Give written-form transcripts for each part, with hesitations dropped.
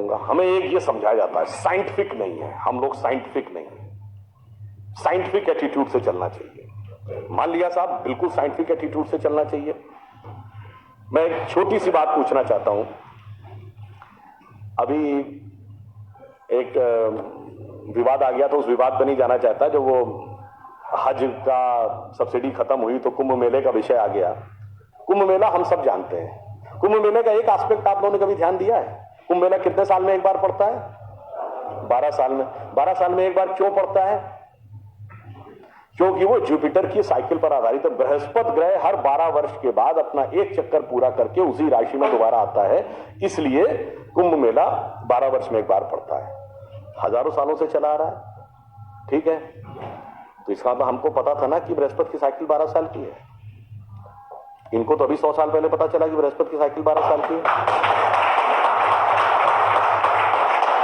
कहूंगा, हमें एक ये समझाया जाता है साइंटिफिक नहीं है, हम लोग साइंटिफिक नहीं है, साइंटिफिक एटीट्यूड से चलना चाहिए। मान लिया साहब, बिल्कुल साइंटिफिक एटीट्यूड से चलना चाहिए। मैं एक छोटी सी बात पूछना चाहता हूं। अभी एक विवाद आ गया, तो उस विवाद पर नहीं जाना चाहता। जो वो हज का सब्सिडी खत्म हुई तो कुंभ मेले का विषय आ गया। कुंभ मेला हम सब जानते हैं। कुंभ मेले का एक एस्पेक्ट आप लोगों ने कभी ध्यान दिया है? कुंभ मेला कितने साल में एक बार पड़ता है? 12 साल में। 12 साल में एक बार क्यों पड़ता है? क्योंकि वो जुपिटर की साइकिल पर आधारित है। बृहस्पति ग्रह हर 12 वर्ष के बाद अपना एक चक्कर पूरा करके उसी राशि में दोबारा आता है, इसलिए कुंभ मेला 12 वर्ष में एक बार पड़ता है। हजारों सालों से चला आ रहा है, ठीक है। तो इसका तो हमको पता था ना कि बृहस्पति की साइकिल 12 साल की है। इनको तो अभी 100 साल पहले पता चला कि बृहस्पति की साइकिल 12 साल की है।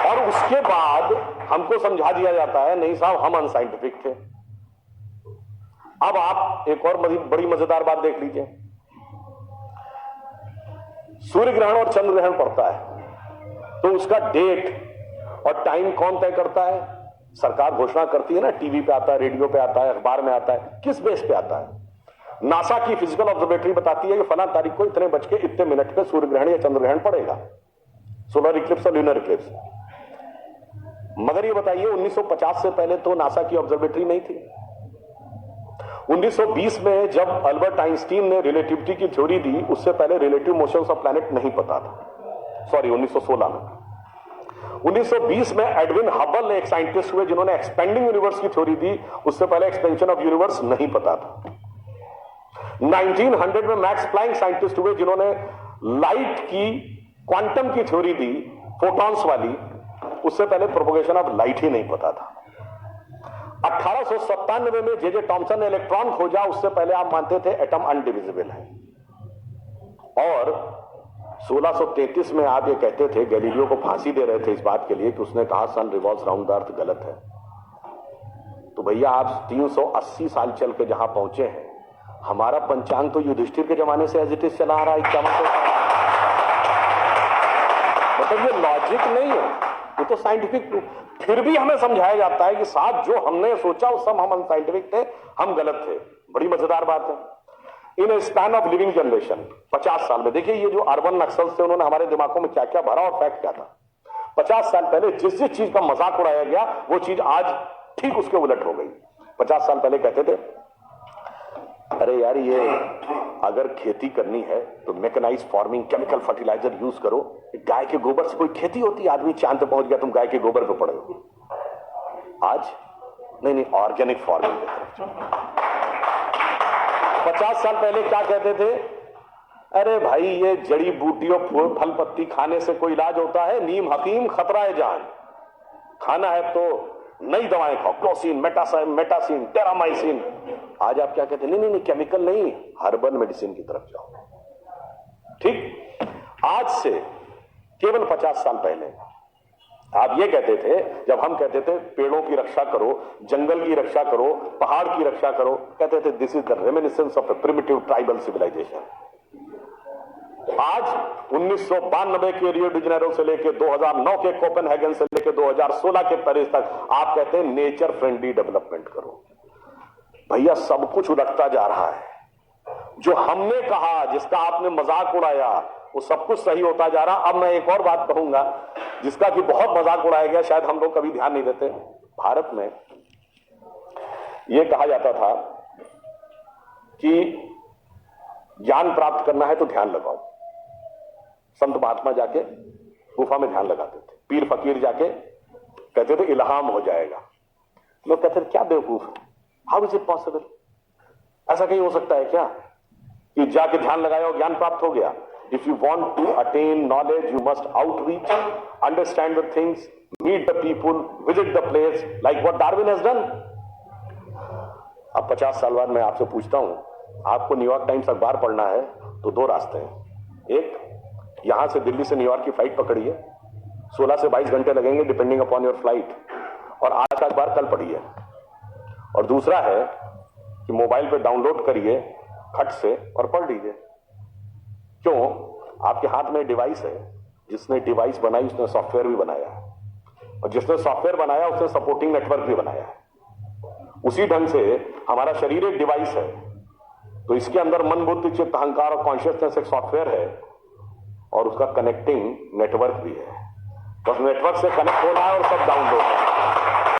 और उसके बाद हमको समझा दिया जाता है नहीं साहब, हम अनसाइंटिफिक थे। अब आप एक और बड़ी मजेदार बात देख लीजिए। सूर्य ग्रहण और चंद्र ग्रहण पड़ता है, तो उसका डेट और टाइम कौन तय करता है? सरकार घोषणा करती है ना, टीवी पे आता है, रेडियो पे आता है, अखबार में आता है। किस बेस पे आता है? नासा की फिजिकल ऑब्जर्वेटरी बताती है कि फला तारीख को इतने बज के इतने मिनट पे सूर्य ग्रहण या चंद्र ग्रहण पड़ेगा, सोलर इक्लिप्स और ल्यूनर इक्लिप्स। मगर ये बताइए 1950 से पहले तो नासा की ऑब्जर्वेटरी नहीं थी। 1920 में जब अल्बर्ट आइंस्टीन ने रिलेटिविटी की थ्योरी दी, उससे पहले रिलेटिव मोशंस ऑफ प्लैनेट नहीं पता था। सॉरी, 1916 में। 1920 में एडविन हबल एक साइंटिस्ट हुए जिन्होंने एक्सपेंडिंग यूनिवर्स की थ्योरी दी, उससे पहले एक्सपेंशन ऑफ यूनिवर्स नहीं पता था। 1900 में मैक्स प्लैंक साइंटिस्ट हुए जिन्होंने लाइट की क्वांटम की थ्योरी दी, फोटॉन्स वाली, उससे पहले प्रोपोगेशन ऑफ लाइट ही नहीं पता था। 1897 में जे टॉमसन ने इलेक्ट्रॉन खोजा, उससे पहले आप मानते थे एटम अनडिविजिबल है। और 1633 में आप ये कहते थे, गैलीलियो को फांसी दे रहे थे इस बात के लिए कि उसने कहा सन रिवॉल्व्स राउंड द अर्थ गलत है। तो भैया आप 380 साल चल के जहां पहुंचे हैं, हमारा पंचांग तो युधिष्ठिर के जमाने से एज इट इज चला आ रहा है 5100 साल। मतलब ये लॉजिक नहीं है, ये तो साइंटिफिक प्रूफ। फिर भी हमें समझाया जाता है कि साहब जो हमने सोचा उस सब हम अनसाइंटिफिक थे, हम गलत थे। बड़ी मजेदार बात है। इन स्पैन ऑफ लिविंग जनरेशन 50 साल में, देखिए ये जो अर्बन नक्सल्स थे उन्होंने हमारे दिमागों में क्या क्या भरा और फैक्ट क्या था। 50 साल पहले जिस जिस चीज का मजाक उड़ाया गया वो चीज आज ठीक उसके उलट हो गई। 50 साल पहले कहते थे अरे यार ये अगर खेती करनी है तो mechanised farming, chemical fertiliser use करो। गाय के गोबर से कोई खेती होती? आदमी चांद पे पहुंच गया, तुम गाय के गोबर पे पड़े हो। आज नहीं, ऑर्गेनिक फार्मिंग की तरफ। 50 साल पहले क्या कहते थे? अरे भाई ये जड़ी बूटियों फल पत्ती खाने से कोई इलाज होता है? नीम हकीम खतरा है जान। खाना है तो नई दवाएं खाओ, क्लोसिन, मेटासिन, टेरामाइसिन। आज आप क्या कहते हैं? नहीं, केमिकल नहीं, हर्बल मेडिसिन की तरफ जाओ। ठीक, आज से केवल 50 साल पहले आप ये कहते थे, जब हम कहते थे पेड़ों की रक्षा करो, जंगल की रक्षा करो, पहाड़ की रक्षा करो, कहते थे this is the reminiscence of a primitive tribal civilization. आज 1992 के रियो डी जेनेरो से लेकर 2009 के कोपेनहेगन से लेकर 2016 के पेरिस तक आप कहते हैं नेचर फ्रेंडली डेवलपमेंट करो। भैया सब कुछ उलटता जा रहा है। जो हमने कहा, जिसका आपने मजाक उड़ाया, वो सब कुछ सही होता जा रहा। अब मैं एक और बात कहूंगा जिसका कि बहुत मजाक उड़ाया गया, शायद हम लोग कभी ध्यान नहीं देते। भारत में यह कहा जाता था कि ज्ञान प्राप्त करना है तो ध्यान लगाओ। संत महात्मा जाके गुफा में ध्यान लगाते थे, पीर फकीर जाके कहते थे इल्हाम हो जाएगा। लोग कहते थे क्या बेवकूफ, हाउ इज इट पॉसिबल? ऐसा कहीं हो सकता है क्या कि जाके ध्यान लगाया और ज्ञान प्राप्त हो गया? If you want to attain knowledge you must outreach, understand the things, meet the people, visit the place, like what Darwin has done. अब 50 साल बाद मैं आपसे पूछता हूं, आपको न्यूयॉर्क टाइम्स अखबार पढ़ना है तो दो रास्ते हैं। एक, यहां से दिल्ली से न्यूयॉर्क की फ्लाइट पकड़िए, 16 से 22 घंटे लगेंगे डिपेंडिंग अपॉन योर फ्लाइट, और आज का अखबार कल पढ़िए। और दूसरा है कि मोबाइल पे डाउनलोड करिए खट से और पढ़ लीजिए। क्यों? आपके हाथ में डिवाइस है जिसने डिवाइस बनाई उसने सॉफ्टवेयर भी बनाया है, और जिसने सॉफ्टवेयर बनाया उसने सपोर्टिंग नेटवर्क भी बनाया है। उसी ढंग से हमारा शरीर एक डिवाइस है, तो इसके अंदर मन, बुद्धि, चित्त, अहंकार और कॉन्शियसनेस एक सॉफ्टवेयर है, और उसका कनेक्टिंग नेटवर्क भी है। बस नेटवर्क से कनेक्ट होना है और सब डाउनलोड है।